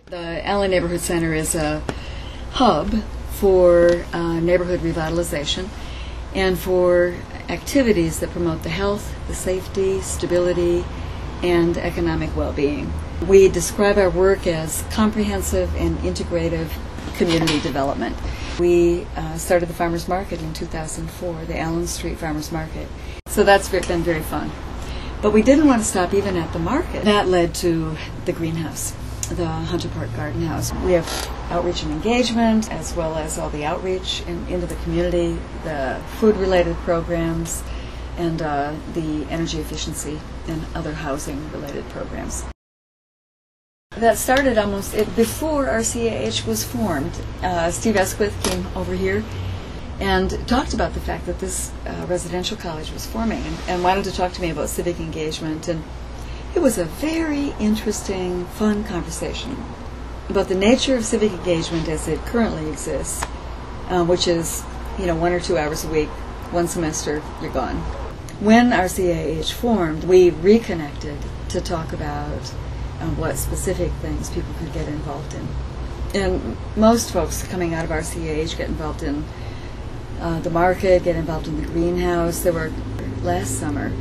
The Allen Neighborhood Center is a hub for neighborhood revitalization and for activities that promote the health, the safety, stability, and economic well-being. We describe our work as comprehensive and integrative community development. We started the Farmers Market in 2004, the Allen Street Farmers Market. So that's been very fun. But we didn't want to stop even at the market. That led to the greenhouse, the Hunter Park Garden House. We have outreach and engagement, as well as all the outreach into the community, the food-related programs, and the energy efficiency and other housing-related programs. That started almost before RCAH was formed. Steve Esquith came over here and talked about the fact that this residential college was forming and wanted to talk to me about civic engagement. And it was a very interesting, fun conversation about the nature of civic engagement as it currently exists, which is, 1 or 2 hours a week, one semester, you're gone. When RCAH formed, we reconnected to talk about what specific things people could get involved in. And most folks coming out of RCAH get involved in the market, get involved in the greenhouse. There were, last summer,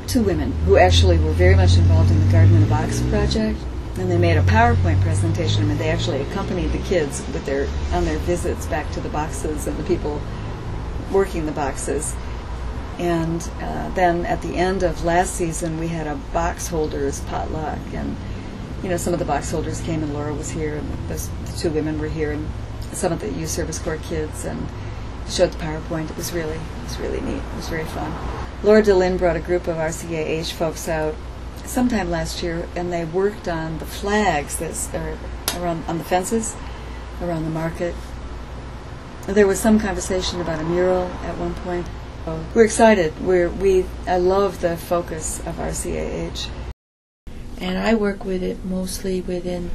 2 women who actually were very much involved in the Garden in a Box project, and they made a PowerPoint presentation, and they actually accompanied the kids on their visits back to the boxes and the people working the boxes. And then at the end of last season, we had a box holders potluck, and some of the box holders came, and Laura was here, and the 2 women were here, and some of the Youth Service Corps kids, and showed the PowerPoint. It was really neat. It was very fun. Laura DeLynn brought a group of RCAH folks out sometime last year, and they worked on the flags that are around on the fences around the market. There was some conversation about a mural at one point. We're excited. I love the focus of RCAH. And I work with it mostly within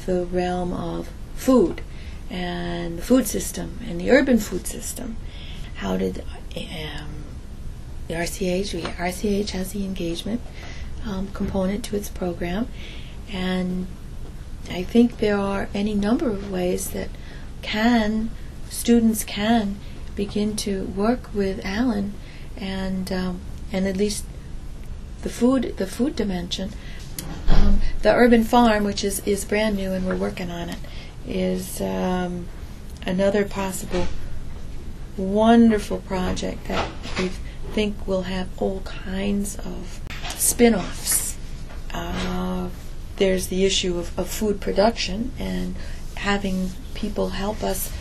the realm of food and the food system and the urban food system. How did the RCAH has the engagement component to its program, and I think there are any number of ways that students can begin to work with Allen and at least the food dimension. The urban farm, which is brand new and we're working on it, is another possible wonderful project that we think will have all kinds of spin-offs. There's the issue of food production and having people help us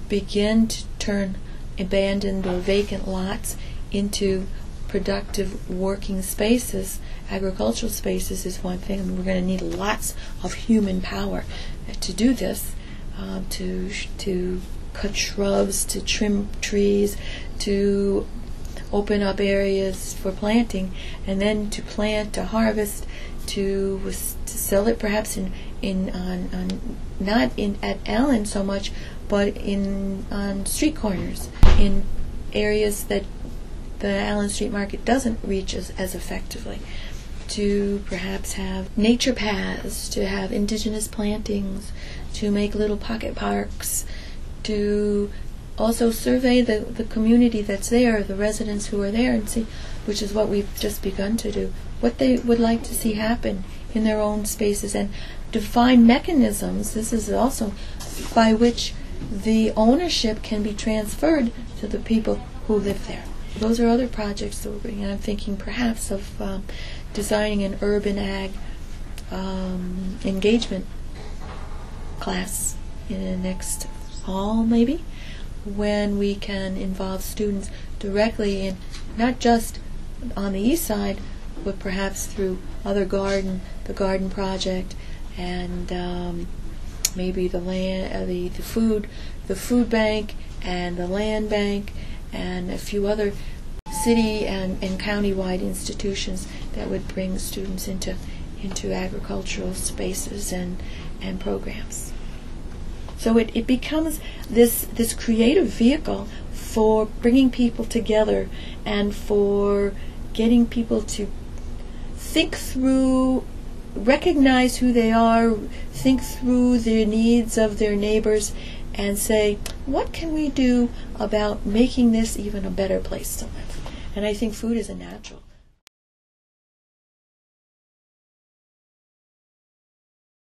begin to turn abandoned or vacant lots into productive working spaces. Agricultural spaces is one thing, and we're going to need lots of human power to do this, to cut shrubs, to trim trees, to open up areas for planting, and then to plant, to harvest, to sell it perhaps not at Allen so much, but on street corners, in areas that the Allen Street Market doesn't reach as effectively, to perhaps have nature paths, to have indigenous plantings, to make little pocket parks, to also survey the community that's there, the residents who are there, and see, which is what we've just begun to do, what they would like to see happen in their own spaces, and define mechanisms. This is also by which the ownership can be transferred to the people who live there. Those are other projects that we're bringing, and I'm thinking perhaps of designing an urban ag engagement class in the next fall, maybe, when we can involve students directly in, not just on the east side, but perhaps through the garden project, and maybe the food bank and the land bank, and a few other city and county-wide institutions that would bring students into agricultural spaces and programs. So it becomes this creative vehicle for bringing people together and for getting people to think through recognize who they are, think through the needs of their neighbors, and say, what can we do about making this even a better place to live? And I think food is a natural